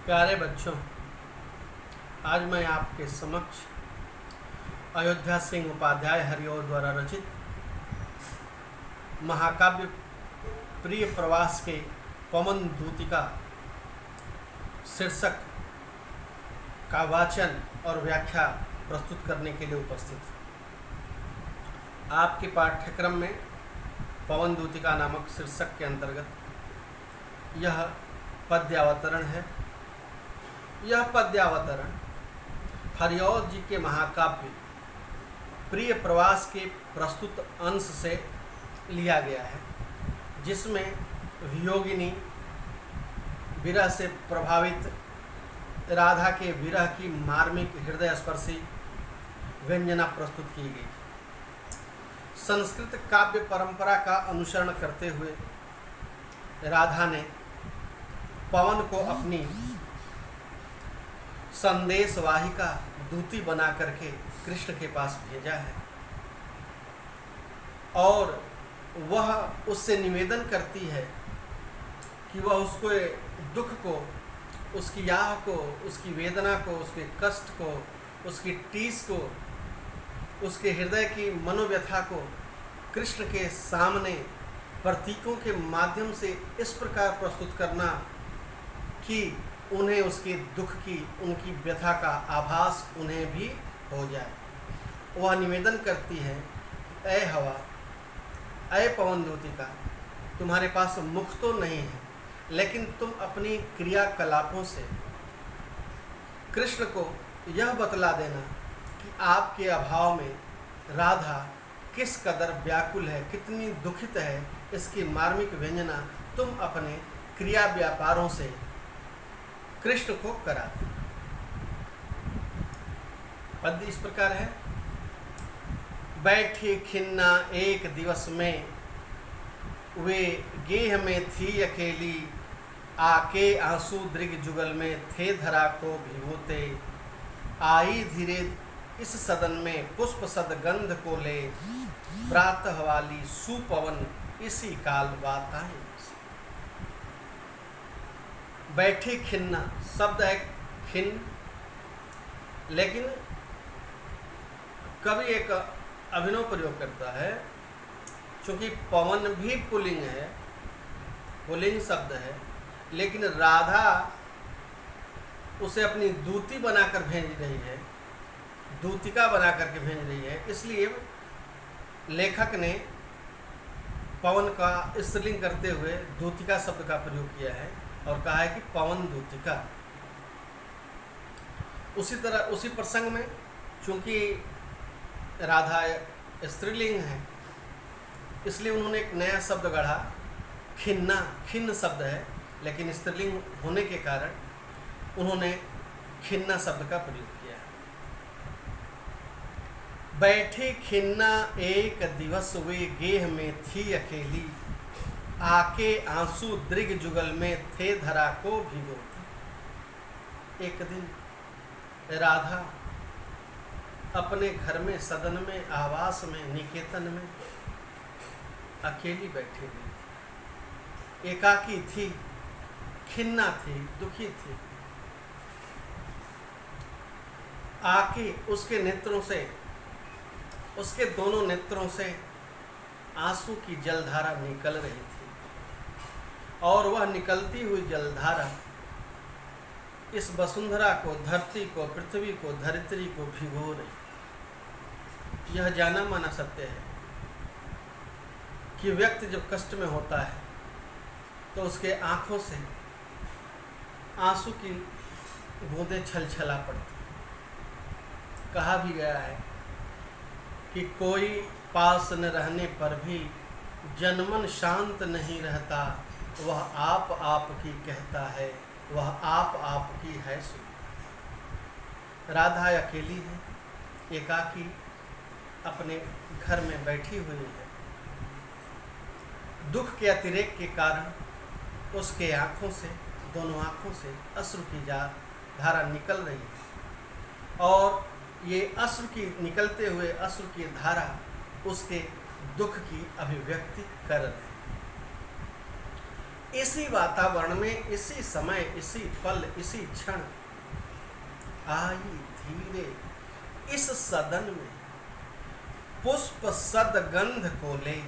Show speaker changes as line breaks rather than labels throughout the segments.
प्यारे बच्चों, आज मैं आपके समक्ष अयोध्या सिंह उपाध्याय हरिओं द्वारा रचित महाकाव्य प्रिय प्रवास के पवन दूतिका शीर्षक का वाचन और व्याख्या प्रस्तुत करने के लिए उपस्थित हूँ। आपके पाठ्यक्रम में पवन दूतिका नामक शीर्षक के अंतर्गत यह पद्यावतरण है। यह पद्यावतरण हरिओं जी के महाकाव्य प्रिय प्रवास के प्रस्तुत अंश से लिया गया है, जिसमें वियोगिनी विरह से प्रभावित राधा के विरह की मार्मिक हृदय स्पर्शी व्यंजना प्रस्तुत की गई। संस्कृत काव्य परंपरा का अनुसरण करते हुए राधा ने पवन को अपनी संदेशवाहिका दूती बना करके कृष्ण के पास भेजा है और वह उससे निवेदन करती है कि वह उसको दुख को, उसकी याह को, उसकी वेदना को, उसके कष्ट को, उसकी टीस को, उसके हृदय की मनोव्यथा को कृष्ण के सामने प्रतीकों के माध्यम से इस प्रकार प्रस्तुत करना कि उन्हें उसके दुख की, उनकी व्यथा का आभास उन्हें भी हो जाए। वह निवेदन करती है, ऐ हवा, ऐ पवन दूतिका, तुम्हारे पास मुख तो नहीं है, लेकिन तुम अपनी क्रियाकलापों से कृष्ण को यह बतला देना कि आपके अभाव में राधा किस कदर व्याकुल है, कितनी दुखित है। इसकी मार्मिक व्यंजना तुम अपने क्रिया व्यापारों से कृष्ण को करा दो। पद्य इस प्रकार है। बैठी खिन्ना एक दिवस में, वे गेह में थी अकेली, आके आंसू दृग जुगल में थे धरा को भिगोते। आई धीरे इस सदन में पुष्प सदगंध को ले, प्रातः वाली सुपवन इसी काल बात आई। बैठी खिन्ना शब्द है खिन्न, लेकिन कवि एक अभिनव प्रयोग करता है। चूँकि पवन भी पुल्लिंग है, पुल्लिंग शब्द है, लेकिन राधा उसे अपनी दूती बनाकर भेज रही है, दूतिका बना करके भेज रही है, इसलिए लेखक ने पवन का स्त्रीलिंग करते हुए दूतिका शब्द का प्रयोग किया है और कहा है कि पवन दूतिका। उसी तरह उसी प्रसंग में चूंकि राधा स्त्रीलिंग है, इसलिए उन्होंने एक नया शब्द गढ़ा, खिन्ना। खिन्न शब्द है, लेकिन स्त्रीलिंग होने के कारण उन्होंने खिन्ना शब्द का प्रयोग किया है। बैठी खिन्ना एक दिवस, वे गेह में थी अकेली, आके आंसू दृग जुगल में थे धरा को भिगोते। एक दिन राधा अपने घर में, सदन में, आवास में, निकेतन में अकेली बैठी हुई थी, एकाकी थी, खिन्ना थी, दुखी थी। आके उसके नेत्रों से, उसके दोनों नेत्रों से आंसू की जलधारा निकल रही थी और वह निकलती हुई जलधारा इस वसुंधरा को, धरती को, पृथ्वी को, धरित्री को भिगो रही। यह जाना माना सत्य है कि व्यक्ति जब कष्ट में होता है तो उसके आँखों से आंसू की बूंदें छलछला पड़ती। कहा भी गया है कि कोई पास न रहने पर भी जनमन शांत नहीं रहता, वह आप की कहता है, वह आप की है सुन। राधा अकेली है, एकाकी अपने घर में बैठी हुई है। दुख के अतिरेक के कारण उसके आँखों से, दोनों आँखों से अश्रु की धारा निकल रही है और ये अश्रु की, निकलते हुए अश्रु की धारा उसके दुख की अभिव्यक्ति कर रहे हैं। इसी वातावरण में, इसी समय, इसी पल, इसी क्षण आई धीरे इस सदन में पुष्प सदगंध को ले,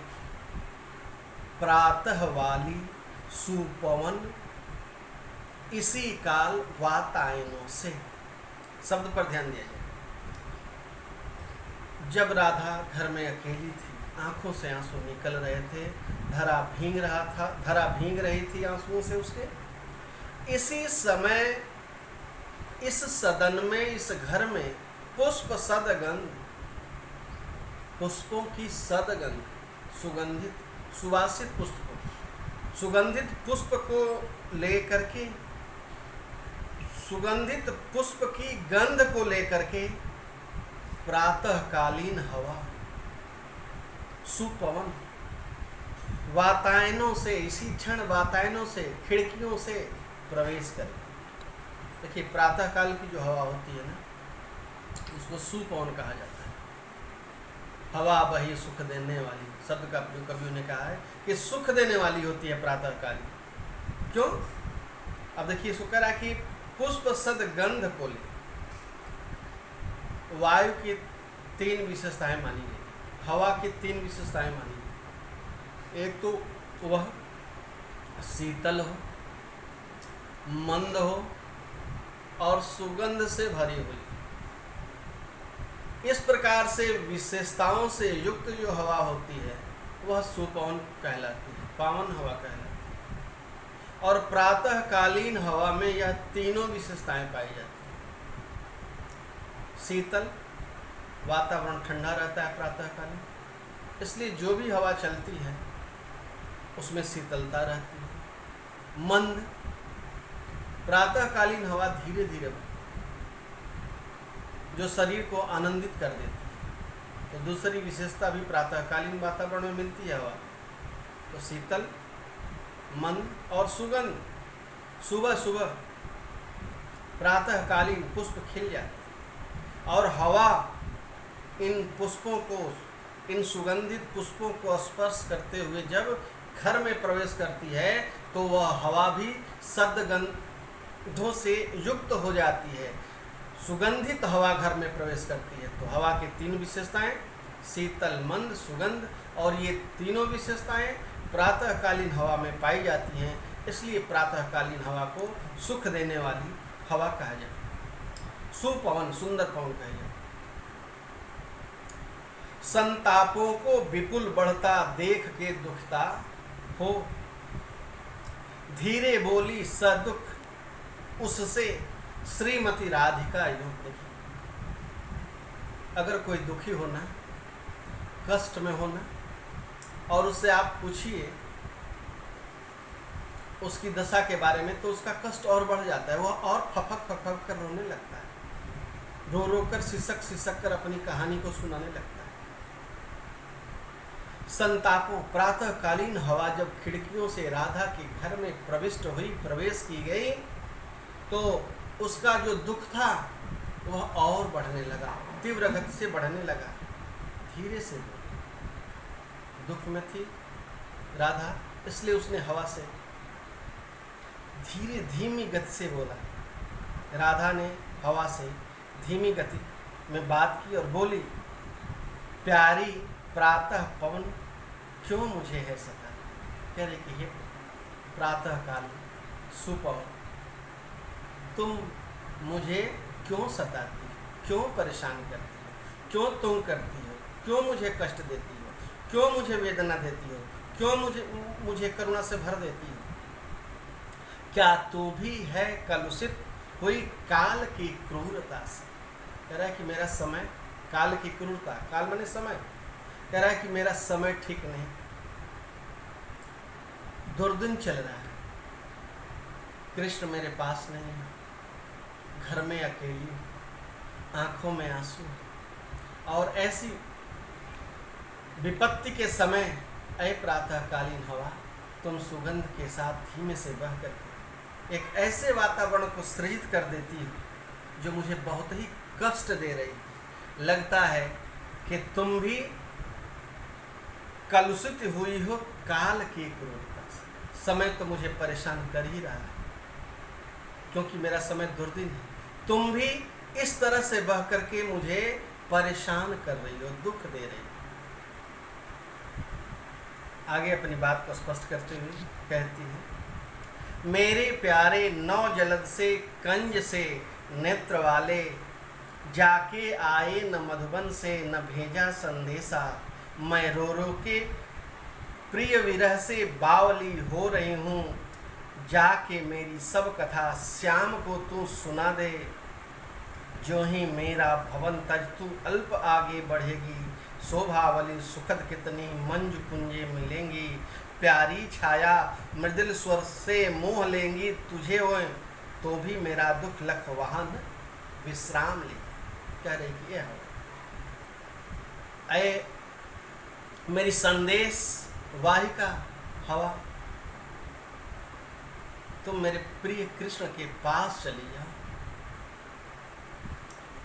प्रातः वाली सुपवन इसी काल वातायनों से। शब्द पर ध्यान दिया जाए। जब राधा घर में अकेली थी, आंखों से आंसू निकल रहे थे, धरा भींग रही थी आंसुओं से उसके, इसी समय इस सदन में, इस घर में पुष्प सदगंध, पुष्पों की सदगंध, सुगंधित सुवासित सुगंधित पुष्प को लेकर के, सुगंधित पुष्प की गंध को लेकर के प्रातःकालीन हवा, सुपवन वातायनों से, इसी क्षण वातायनों से, खिड़कियों से प्रवेश करे। देखिए, प्रातःकाल की जो हवा होती है ना, उसको सुपवन कहा जाता है। हवा बही सुख देने वाली, शब्द का प्रयोग कवियों ने कहा है कि सुख देने वाली होती है प्रातःकाली। क्यों? अब देखिए, इसको कह रहा है कि पुष्प सदगंध को ले। वायु की 3 विशेषताएं मानी गई, हवा की 3 विशेषताएं मानी गई। एक तो वह शीतल हो, मंद हो और सुगंध से भरी हुई। इस प्रकार से विशेषताओं से युक्त जो हवा होती है वह सुपवन कहलाती है, पावन हवा कहलाती है। और प्रातःकालीन हवा में यह तीनों विशेषताएं पाई जाती हैं। शीतल, वातावरण ठंडा रहता है प्रातःकालीन, इसलिए जो भी हवा चलती है उसमें शीतलता रहती है। मंद, प्रातःकालीन हवा धीरे धीरे बहती, जो शरीर को आनंदित कर देती है। तो दूसरी विशेषता भी प्रातःकालीन वातावरण में मिलती है हवा। तो शीतल, मंद और सुगंध। सुबह सुबह प्रातःकालीन पुष्प खिल जाते हैं और हवा इन पुष्पों को, इन सुगंधित पुष्पों को स्पर्श करते हुए जब घर में प्रवेश करती है तो वह हवा भी सदगंधों से युक्त हो जाती है। सुगंधित हवा घर में प्रवेश करती है। तो हवा की 3 विशेषताएं, शीतल, मंद, सुगंध, और ये तीनों विशेषताएं प्रातःकालीन हवा में पाई जाती हैं। इसलिए प्रातःकालीन हवा को सुख देने वाली हवा कहा जाता है। सुपवन, सुंदर पवन कहा जाता है। संतापों को विपुल बढ़ता देख के दुखता हो, धीरे बोली सदुख उससे श्रीमती राधिका योग। देखिए, अगर कोई दुखी होना, कष्ट में होना, और उससे आप पूछिए उसकी दशा के बारे में, तो उसका कष्ट और बढ़ जाता है। वह और फफक कर रोने लगता है, रो रो कर, सिसक कर अपनी कहानी को सुनाने लगता है। संतापों, प्रातःकालीन हवा जब खिड़कियों से राधा के घर में प्रवेश की गई, तो उसका जो दुख था वह और बढ़ने लगा, तीव्र गति से बढ़ने लगा। धीरे से दुख में थी राधा, इसलिए उसने हवा से धीमी गति से बोला। राधा ने हवा से धीमी गति में बात की और बोली, प्यारी प्रातः पवन क्यों मुझे है सता। कह रहे कि हे प्रातःकाल सुपवन, तुम मुझे क्यों सताती हो, क्यों परेशान करती हो, क्यों तुम करती हो, क्यों मुझे कष्ट देती हो, क्यों मुझे वेदना देती हो, क्यों मुझे करुणा से भर देती हो। क्या तू भी है कलुषित हुई काल की क्रूरता से। कह रहा है कि मेरा समय, काल की क्रूरता, काल माने समय, कह रहा है कि मेरा समय ठीक नहीं, दुर्दिन चल रहा है, कृष्ण मेरे पास नहीं है, घर में अकेली, आंखों में आंसू, और ऐसी विपत्ति के समय ऐ प्रातःकालीन हवा, तुम सुगंध के साथ धीमे से बह करके एक ऐसे वातावरण को सृजित कर देती हो जो मुझे बहुत ही कष्ट दे रही। लगता है कि तुम भी कलुषित हुई हो काल की क्रूरता से। समय तो मुझे परेशान कर ही रहा है, क्योंकि मेरा समय दुर्दिन है। तुम भी इस तरह से बह करके मुझे परेशान कर रही हो, दुख दे रही हो। आगे अपनी बात को स्पष्ट करते हुए कहती है, मेरे प्यारे नौ जलद से कंज से नेत्र वाले, जाके आए न मधुबन से न भेजा संदेशा, मैं रो रो के प्रिय विरह से बावली हो रही हूँ, जाके मेरी सब कथा श्याम को तू सुना दे, जो ही मेरा भवन तज तू अल्प आगे बढ़ेगी, शोभावली सुखद कितनी मंजु कुंजे मिलेंगी, प्यारी छाया मृदुल स्वर से मोह लेंगी, तुझे हो तो भी मेरा दुख लख वहाँ न विश्राम ले। कह रही कि ये हो अय मेरी संदेश वाहिका हवा, तुम मेरे प्रिय कृष्ण के पास चली जाओ।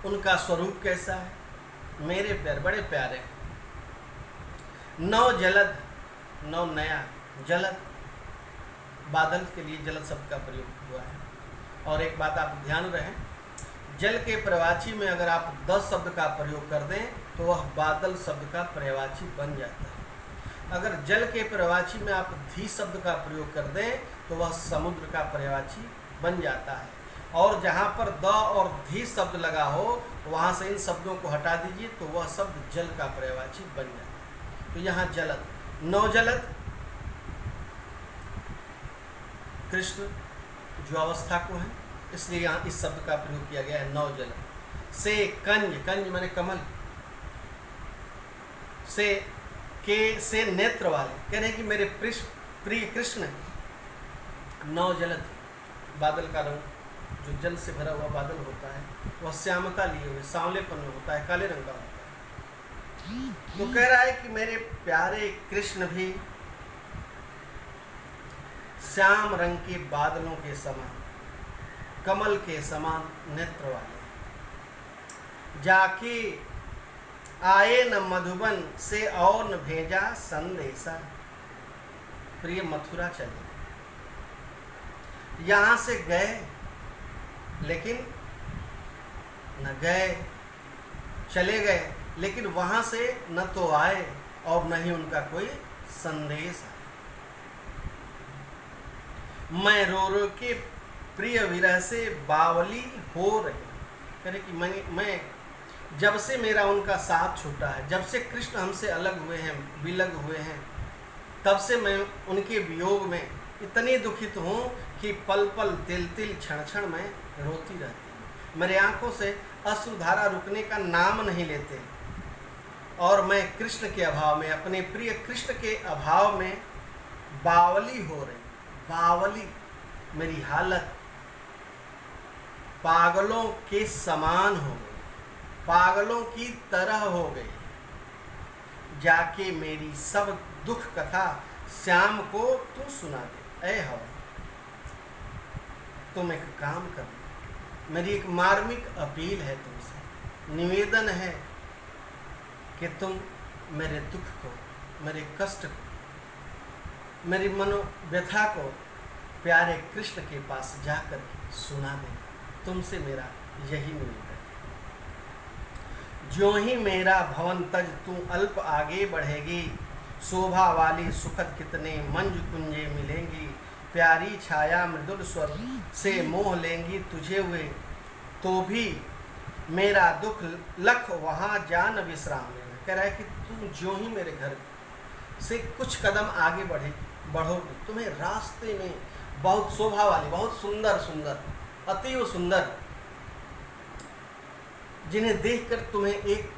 उनका स्वरूप कैसा है? मेरे प्यार बड़े प्यारे हैं। नौ जलद, नौ नया जलद, बादल के लिए जलद शब्द का प्रयोग हुआ है। और एक बात आप ध्यान रहे, जल के प्रवाची में अगर आप 10 शब्द का प्रयोग कर दें तो वह बादल शब्द का पर्यायवाची बन जाता है। अगर जल के पर्यायवाची में आप धी शब्द का प्रयोग कर दें तो वह समुद्र का पर्यायवाची बन जाता है। और जहाँ पर द और धी शब्द लगा हो वहाँ से इन शब्दों को हटा दीजिए तो वह शब्द जल का पर्यायवाची बन जाता है। तो यहाँ जलद, नवजलद कृष्ण जो अवस्था को है, इसलिए यहाँ इस शब्द का प्रयोग किया गया है नवजलद। से कंज, कंज माने कमल, से के से नेत्र वाले, कह रहे हैं कि मेरे प्रिय कृष्ण नवजलद, बादल का रंग जो जल से भरा हुआ बादल होता है वह श्यामता लिए हुए सांवलेपन में होता है, काले रंग का होता है। तो कह रहा है कि मेरे प्यारे कृष्ण भी श्याम रंग के बादलों के समान, कमल के समान नेत्र वाले, जाके आए न मधुबन से और न भेजा संदेशा, प्रिय मथुरा चले, यहाँ से गए लेकिन न गए, चले गए लेकिन वहाँ से न तो आए और न ही उनका कोई संदेश आया। मैं रो रो के प्रिय विरह से बावली हो रही, कह रहे कि मैं जब से मेरा उनका साथ छूटा है, जब से कृष्ण हमसे अलग हुए हैं, विलग हुए हैं, तब से मैं उनके वियोग में इतनी दुखित हूँ कि पल पल तिल तिल क्षण क्षण में रोती रहती हूँ। मेरे आंखों से अश्रुधारा रुकने का नाम नहीं लेते और मैं कृष्ण के अभाव में, अपने प्रिय कृष्ण के अभाव में बावली हो रही। बावली, मेरी हालत पागलों के समान हो गई, पागलों की तरह हो गई। जाके मेरी सब दुख कथा श्याम को तू सुना दे। ऐ हवा, तुम एक काम कर, मेरी एक मार्मिक अपील है तुमसे, निवेदन है कि तुम मेरे दुख को, मेरे कष्ट को, मेरी मनोव्यथा को प्यारे कृष्ण के पास जाकर के सुना दे। तुमसे मेरा यही निवेदन। जो ही मेरा भवन तज तू अल्प आगे बढ़ेगी, शोभा वाली सुखद कितने मंज कुंजे मिलेंगी, प्यारी छाया मृदुल स्वर से मोह लेंगी, तुझे हुए तो भी मेरा दुख लख वहाँ जान विश्राम लेना। कह रहा है कि तुम जो ही मेरे घर से कुछ कदम आगे बढ़ोगे, तुम्हें रास्ते में बहुत शोभा वाली, बहुत सुंदर सुंदर, अतीव सुंदर, जिन्हें देखकर तुम्हें एक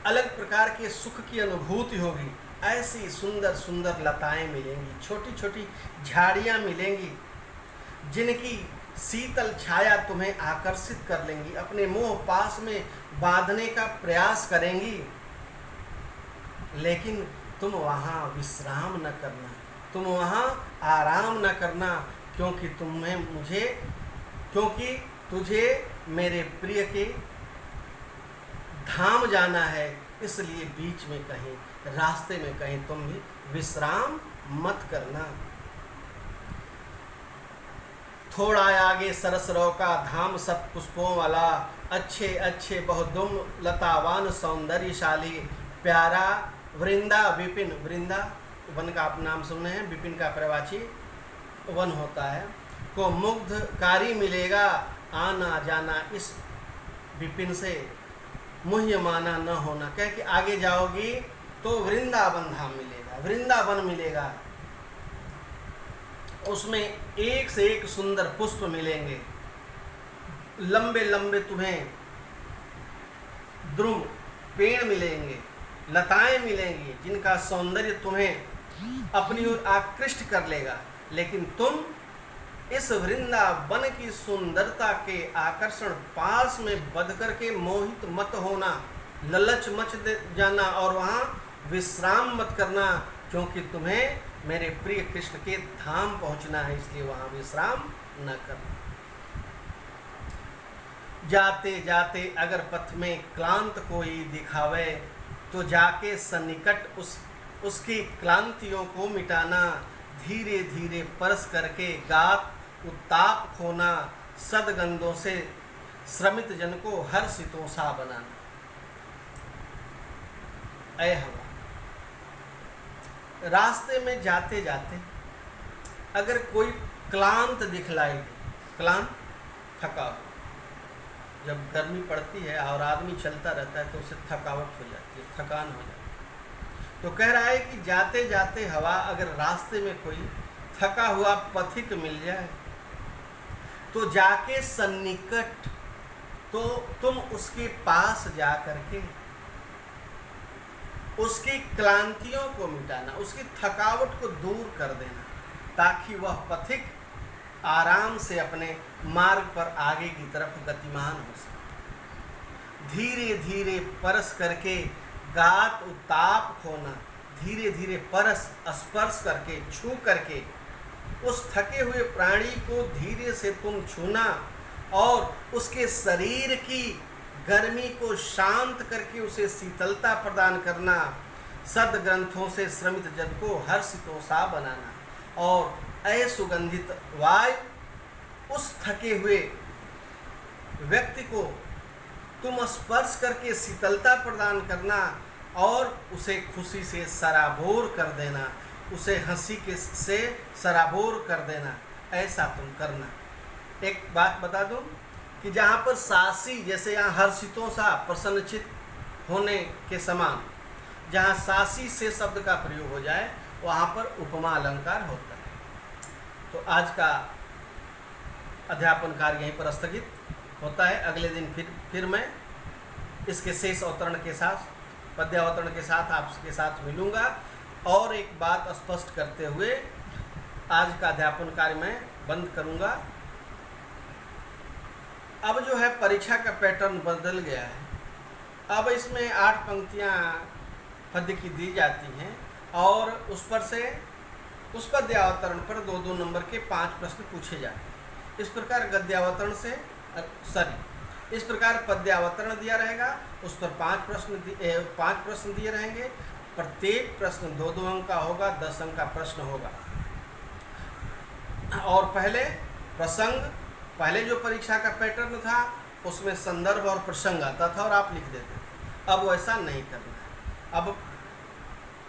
अलग प्रकार के सुख की अनुभूति होगी, ऐसी सुंदर सुंदर लताएं मिलेंगी, छोटी छोटी झाड़ियां मिलेंगी, जिनकी शीतल छाया तुम्हें आकर्षित कर लेंगी, अपने मोह पास में बांधने का प्रयास करेंगी। लेकिन तुम वहाँ विश्राम न करना, तुम वहाँ आराम न करना, क्योंकि तुझे मेरे प्रिय के धाम जाना है, इसलिए बीच में कहीं, रास्ते में कहीं तुम भी विश्राम मत करना। थोड़ा आगे सरसरों का धाम सब पुष्पों वाला, अच्छे अच्छे बहुदुम लतावान सौंदर्यशाली, प्यारा वृंदा विपिन, वृंदा वन का आप नाम सुने हैं, विपिन का पर्यायवाची वन होता है, को मुग्धकारी मिलेगा, आना जाना इस विपिन से मुह्य माना न होना। कह कि आगे जाओगी तो वृंदावन धाम मिलेगा, वृंदावन मिलेगा, उसमें एक से एक सुंदर पुष्प मिलेंगे, लंबे लंबे तुम्हें द्रुम पेड़ मिलेंगे, लताएं मिलेंगी जिनका सौंदर्य तुम्हें अपनी ओर आकृष्ट कर लेगा, लेकिन तुम इस वृंदावन की सुंदरता के आकर्षण पास में बध करके मोहित मत होना, ललच मच जाना और वहाँ विश्राम मत करना, क्योंकि तुम्हें मेरे प्रिय कृष्ण के धाम पहुंचना है, इसलिए वहाँ विश्राम न करना। जाते जाते अगर पथ में क्लांत कोई दिखावे, तो जाके सन्निकट उसकी क्लांतियों को मिटाना, धीरे धीरे परस करके गात उत्ताप खोना, सदगंधों से श्रमित जन को हर्षितों सा बनाना। ऐ हवा, रास्ते में जाते जाते अगर कोई क्लांत दिखलाई दे, क्लांत थका हो, जब गर्मी पड़ती है और आदमी चलता रहता है तो उसे थकावट हो जाती है, थकान हो जाती है, तो कह रहा है कि जाते जाते हवा अगर रास्ते में कोई थका हुआ पथिक मिल जाए तो जाके सन्निकट, तो तुम उसके पास जा करके उसकी क्लांतियों को मिटाना, उसकी थकावट को दूर कर देना, ताकि वह पथिक आराम से अपने मार्ग पर आगे की तरफ गतिमान हो सके। धीरे धीरे परस करके गात उताप खोना, धीरे धीरे परस स्पर्श करके छू करके उस थके हुए प्राणी को धीरे से तुम छूना और उसके शरीर की गर्मी को शांत करके उसे शीतलता प्रदान करना, सदग्रंथों से श्रमित जन को हर्षितों सा बनाना और असुगंधित वायु उस थके हुए व्यक्ति को तुम स्पर्श करके शीतलता प्रदान करना और उसे खुशी से सराबोर कर देना, उसे हंसी के से सराबोर कर देना, ऐसा तुम करना। एक बात बता दूं कि जहाँ पर सासी, जैसे यहाँ हर्षितों सा प्रसन्नचित होने के समान, जहाँ सासी से शब्द का प्रयोग हो जाए वहाँ पर उपमा अलंकार होता है। तो आज का अध्यापन कार्य यहीं पर स्थगित होता है। अगले दिन फिर मैं इसके शेष अवतरण के साथ, पद्यावतरण के साथ आपके साथ मिलूँगा और एक बात स्पष्ट करते हुए आज का अध्यापन कार्य मैं बंद करूँगा। अब जो है परीक्षा का पैटर्न बदल गया है। अब इसमें 8 पंक्तियाँ पद्य की दी जाती हैं और उस पर से उस पद्यावतरण पर 2-2 नंबर के 5 प्रश्न पूछे जाते हैं। इस प्रकार गद्यावतरण से इस प्रकार पद्यावतरण दिया रहेगा, उस पर 5 प्रश्न दिए रहेंगे। प्रत्येक प्रश्न 2-2 अंक का होगा, 10 अंक का प्रश्न होगा। और पहले जो परीक्षा का पैटर्न था उसमें संदर्भ और प्रसंग आता था और आप लिख देते थे। अब वैसा नहीं करना है। अब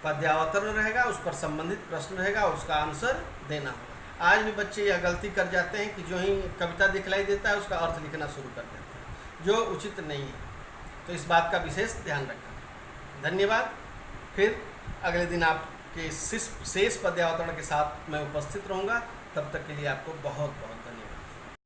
पद्यावतरण रहेगा, उस पर संबंधित प्रश्न रहेगा, उसका आंसर देना होगा। आज भी बच्चे यह गलती कर जाते हैं कि जो ही कविता दिखलाई देता है उसका अर्थ लिखना शुरू कर देते हैं, जो उचित नहीं है। तो इस बात का विशेष ध्यान रखना। धन्यवाद। फिर अगले दिन आपके शेष पद्यावतरण के साथ मैं उपस्थित रहूँगा। तब तक के लिए आपको बहुत बहुत धन्यवाद।